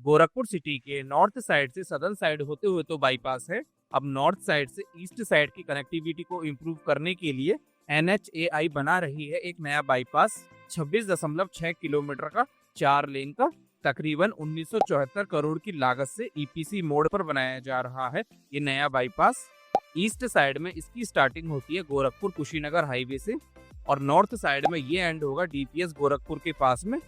Gorakhpur city के north side से southern side होते हुए तो बाईपास है, अब नॉर्थ साइड से ईस्ट साइड की कनेक्टिविटी को इम्प्रूव करने के लिए NHAI बना रही है एक नया बाईपास 26.6 किलोमीटर का 4 लेन का, तकरीबन 1974 करोड़ की लागत से EPC मोड पर बनाया जा रहा है ये नया बाईपास। ईस्ट साइड में इसकी स्टार्टिंग होती है गोरखपुर कुशीनगर हाईवे से और नॉर्थ साइड में ये एंड होगा DPS गोरखपुर के पास में।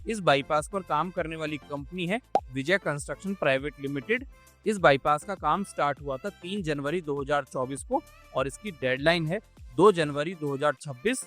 इस बाईपास पर काम करने वाली कंपनी है विजय कंस्ट्रक्शन प्राइवेट लिमिटेड। इस बाईपास का काम स्टार्ट हुआ था 3 जनवरी 2024 को और इसकी डेडलाइन है 2 जनवरी 2026।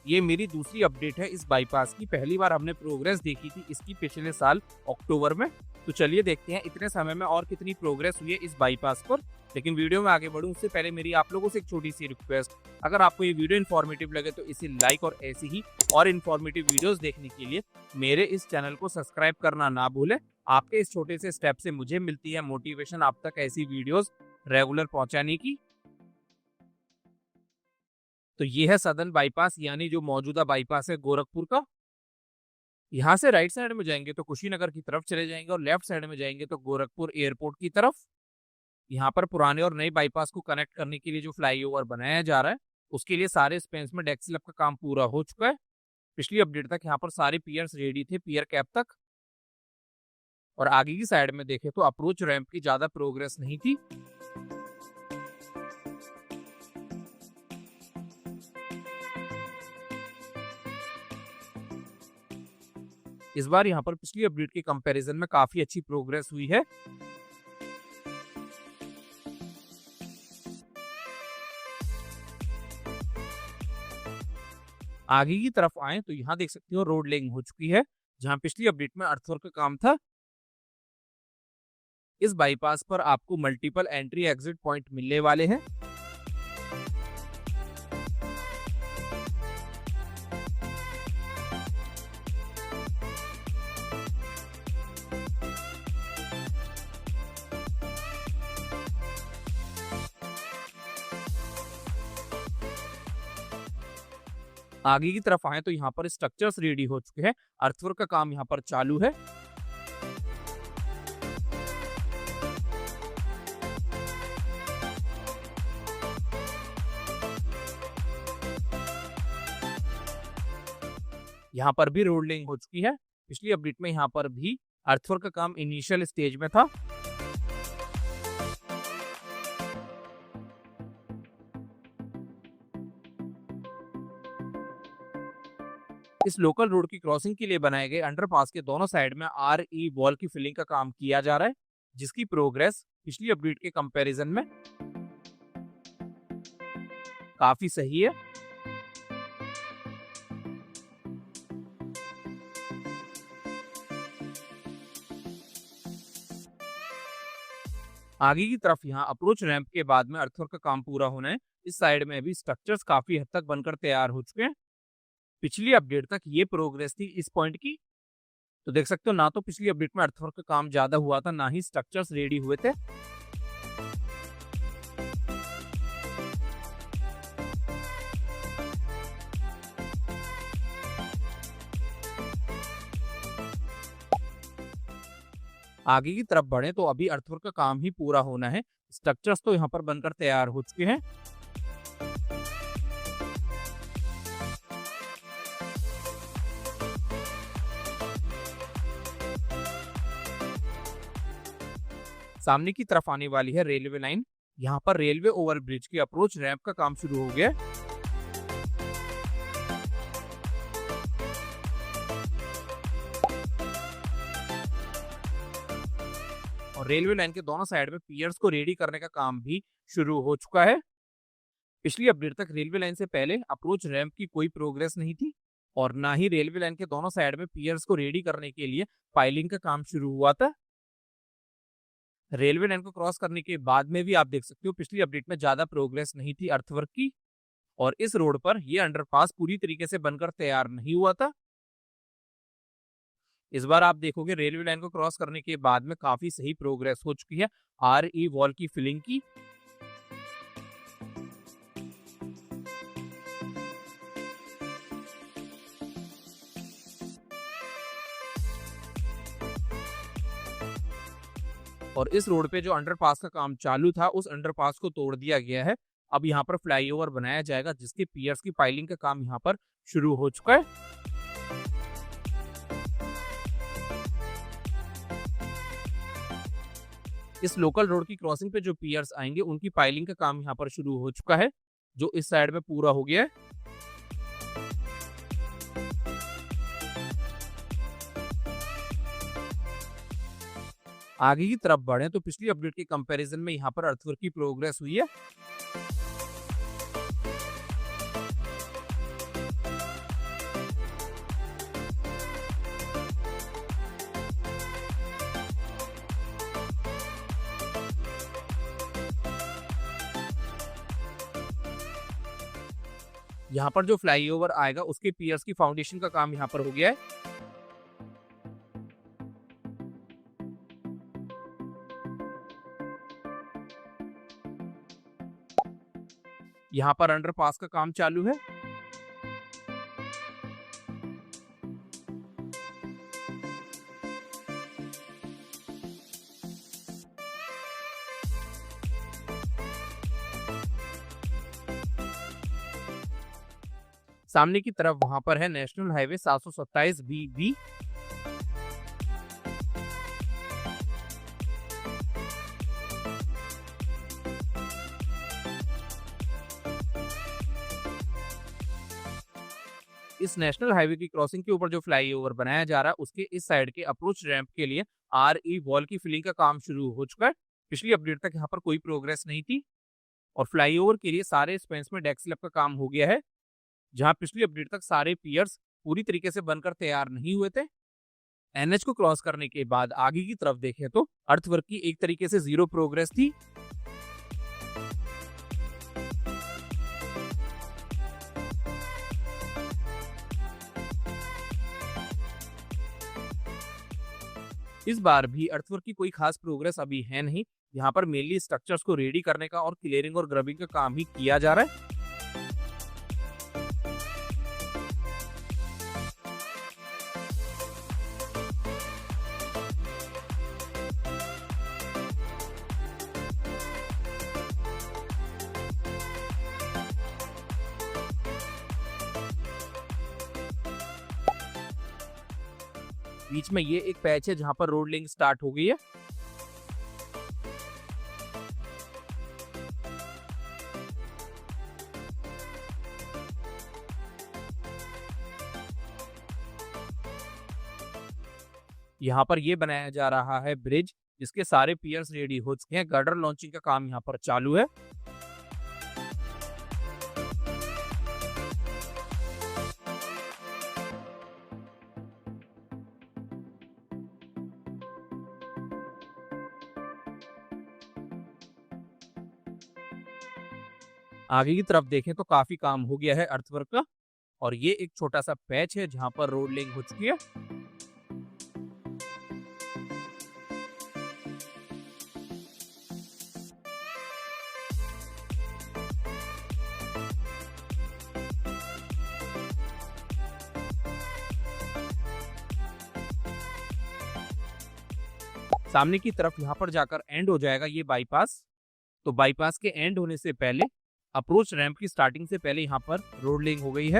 ये मेरी दूसरी अपडेट है इस बाईपास की। पहली बार हमने प्रोग्रेस देखी थी इसकी पिछले साल अक्टूबर में। तो चलिए देखते हैं इतने समय में और कितनी प्रोग्रेस हुई है इस बाईपास पर। लेकिन वीडियो में आगे बढ़ूं उससे पहले मेरी आप लोगों से एक छोटी सी रिक्वेस्ट, अगर आपको ये वीडियो इन्फॉर्मेटिव लगे तो इसे लाइक और ऐसी ही और इन्फॉर्मेटिव वीडियोस देखने के लिए मेरे इस चैनल को सब्सक्राइब करना ना भूलें। आपके इस छोटे से स्टेप से मुझे मिलती है मोटिवेशन आप तक ऐसी वीडियोस रेगुलर पहुंचाने की। तो ये है सदर्न बाईपास यानी जो मौजूदा बाईपास है गोरखपुर का। यहाँ से राइट साइड में जाएंगे तो कुशीनगर की तरफ चले जाएंगे और लेफ्ट साइड में जाएंगे तो गोरखपुर एयरपोर्ट की तरफ। यहाँ पर पुराने और नए बाईपास को कनेक्ट करने के लिए जो फ्लाईओवर बनाया जा रहा है उसके लिए सारे स्पेन्स में डेक स्लैब का काम पूरा हो चुका है। पिछली अपडेट तक यहाँ पर सारे पियर्स रेडी थे, पियर कैप तक। और आगे की साइड में देखें तो अप्रोच रैंप की ज्यादा प्रोग्रेस नहीं थी। इस बार यहाँ पर पिछली अपडेट के कंपैरिजन में काफी अच्छी प्रोग्रेस हुई है। आगे की तरफ आए तो यहाँ देख सकते हो रोड लेइंग हो चुकी है जहां पिछली अपडेट में अर्थवर्क का काम था। इस बाईपास पर आपको मल्टीपल एंट्री एग्जिट पॉइंट मिलने वाले हैं। आगे की तरफ आए तो यहाँ पर स्ट्रक्चर्स रेडी हो चुके हैं, अर्थवर्क का काम यहाँ पर चालू है। यहाँ पर भी रोड लेइंग हो चुकी है। पिछली अपडेट में यहाँ पर भी अर्थवर्क का काम इनिशियल स्टेज में था। इस लोकल रोड की क्रॉसिंग के लिए बनाए गए अंडरपास के दोनों साइड में RE वॉल की फिलिंग का काम किया जा रहा है जिसकी प्रोग्रेस पिछली अपडेट के कंपैरिजन में काफी सही है। आगे की तरफ यहाँ अप्रोच रैंप के बाद में अर्थवर्क का काम पूरा होना है। इस साइड में भी स्ट्रक्चर्स काफी हद तक बनकर तैयार हो चुके हैं। पिछली अपडेट तक ये प्रोग्रेस थी इस पॉइंट की। तो देख सकते हो ना तो पिछली अपडेट में अर्थवर्क का काम ज्यादा हुआ था ना ही स्ट्रक्चर्स रेडी हुए थे। आगे की तरफ बढ़े तो अभी अर्थवर्क का काम ही पूरा होना है। स्ट्रक्चर्स तो यहाँ पर बनकर तैयार हो चुके हैं। सामने की तरफ आने वाली है रेलवे लाइन। यहाँ पर रेलवे ओवरब्रिज की अप्रोच रैंप का काम शुरू हो गया है। और रेलवे लाइन के दोनों साइड में पियर्स को रेडी करने का काम भी शुरू हो चुका है। पिछली अपडेट तक रेलवे लाइन से पहले अप्रोच रैंप की कोई प्रोग्रेस नहीं थी और ना ही रेलवे लाइन के दोनों साइड में पियर्स को रेडी करने के लिए पाइलिंग का काम शुरू हुआ था। रेलवे लाइन को क्रॉस करने के बाद में भी आप देख सकते हो पिछली अपडेट में ज्यादा प्रोग्रेस नहीं थी अर्थवर्क की और इस रोड पर यह अंडरपास पूरी तरीके से बनकर तैयार नहीं हुआ था। इस बार आप देखोगे रेलवे लाइन को क्रॉस करने के बाद में काफी सही प्रोग्रेस हो चुकी है RE वॉल की फिलिंग की। और इस रोड पे जो अंडरपास का काम चालू था उस अंडरपास को तोड़ दिया गया है। अब यहाँ पर फ्लाईओवर बनाया जाएगा जिसके पियर्स की पाइलिंग का काम यहाँ पर शुरू हो चुका है। इस लोकल रोड की क्रॉसिंग पे जो पियर्स आएंगे उनकी पाइलिंग का काम यहाँ पर शुरू हो चुका है, जो इस साइड में पूरा हो गया है। आगे की तरफ बढ़े तो पिछली अपडेट के कंपैरिजन में यहाँ पर अर्थवर्क की प्रोग्रेस हुई है। यहाँ पर जो फ्लाईओवर आएगा उसके पियर्स की फाउंडेशन का काम यहाँ पर हो गया है। यहाँ पर अंडरपास का काम चालू है। सामने की तरफ वहां पर है नेशनल हाईवे 727 BB। इस नेशनल हाईवे की क्रॉसिंग के ऊपर जो फ्लाईओवर बनाया जा रहा है उसके इस साइड के अप्रोच रैंप के लिए RE वॉल की फिलिंग का काम शुरू हो चुका है। पिछली अपडेट तक यहाँ पर कोई प्रोग्रेस नहीं थी और फ्लाईओवर के लिए सारे स्पेंस में डेक स्लैब का काम हो गया है। जहां पिछली अपडेट तक सारे पियर्स पूरी तरीके से बनकर तैयार नहीं हुए थे। NH को क्रॉस करने के बाद आगे की तरफ देखें तो अर्थवर्क की एक तरीके से जीरो प्रोग्रेस थी। इस बार भी अर्थवर्क की कोई खास प्रोग्रेस अभी है नहीं। यहाँ पर मेनली स्ट्रक्चर्स को रेडी करने का और क्लियरिंग और ग्रबिंग का काम ही किया जा रहा है। बीच में ये एक पैच है जहां पर रोड लिंक स्टार्ट हो गई है। यहाँ पर ये बनाया जा रहा है ब्रिज जिसके सारे पियर्स रेडी हो चुके हैं। गर्डर लॉन्चिंग का काम यहाँ पर चालू है। आगे की तरफ देखें तो काफी काम हो गया है अर्थवर्क का और ये एक छोटा सा पैच है जहां पर रोड लिंक हो चुकी है। सामने की तरफ यहाँ पर जाकर एंड हो जाएगा ये बाईपास। तो बाईपास के एंड होने से पहले अप्रोच रैंप की स्टार्टिंग से पहले यहाँ पर रोड लिंक हो गई है।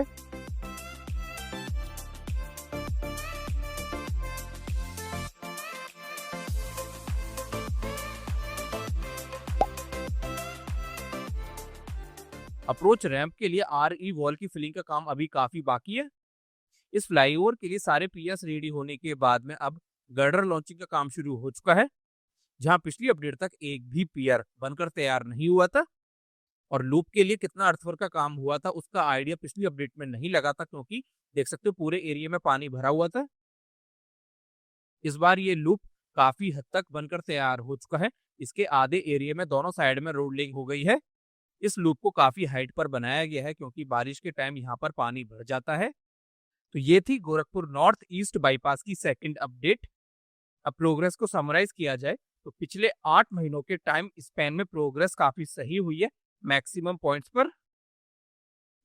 अप्रोच रैंप के लिए RE वॉल की फिलिंग का काम अभी काफी बाकी है। इस फ्लाईओवर के लिए सारे पियर्स रेडी होने के बाद में अब गर्डर लॉन्चिंग का काम शुरू हो चुका है। जहां पिछली अपडेट तक एक भी पियर बनकर तैयार नहीं हुआ था और लूप के लिए कितना अर्थवर्क का काम हुआ था उसका आइडिया पिछली अपडेट में नहीं लगा था, क्योंकि देख सकते हो पूरे एरिया में पानी भरा हुआ था। इस बार ये लूप काफी हद तक बनकर तैयार हो चुका है। इसके आधे एरिया में दोनों साइड में रोड लिंक हो गई है। इस लूप को काफी हाइट पर बनाया गया है क्योंकि बारिश के टाइम यहाँ पर पानी भर जाता है। तो ये थी गोरखपुर नॉर्थ ईस्ट बाईपास की सेकंड अपडेट। अब प्रोग्रेस को समराइज किया जाए तो पिछले 8 महीनों के टाइम स्पैन में प्रोग्रेस काफी सही हुई है मैक्सिमम पॉइंट्स पर।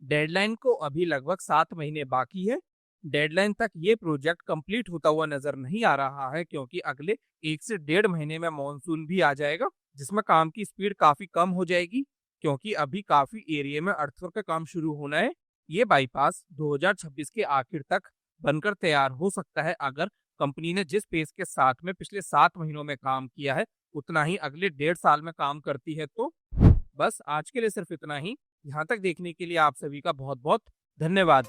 डेडलाइन को अभी लगभग 7 महीने बाकी है। डेडलाइन तक ये प्रोजेक्ट कंप्लीट होता हुआ नजर नहीं आ रहा है, क्योंकि अगले 1 से 1.5 महीने में मानसून भी आ जाएगा, जिसमें काम की स्पीड काफी कम हो जाएगी, क्योंकि अभी काफी एरिया में अर्थवर्क का काम शुरू होना है। ये बाईपास 2026 के आखिर तक बनकर तैयार हो सकता है, अगर कंपनी ने जिस पेस के साथ में पिछले 7 महीनों में काम किया है उतना ही अगले 1.5 साल में काम करती है। तो बस आज के लिए सिर्फ इतना ही। यहाँ तक देखने के लिए आप सभी का बहुत बहुत धन्यवाद।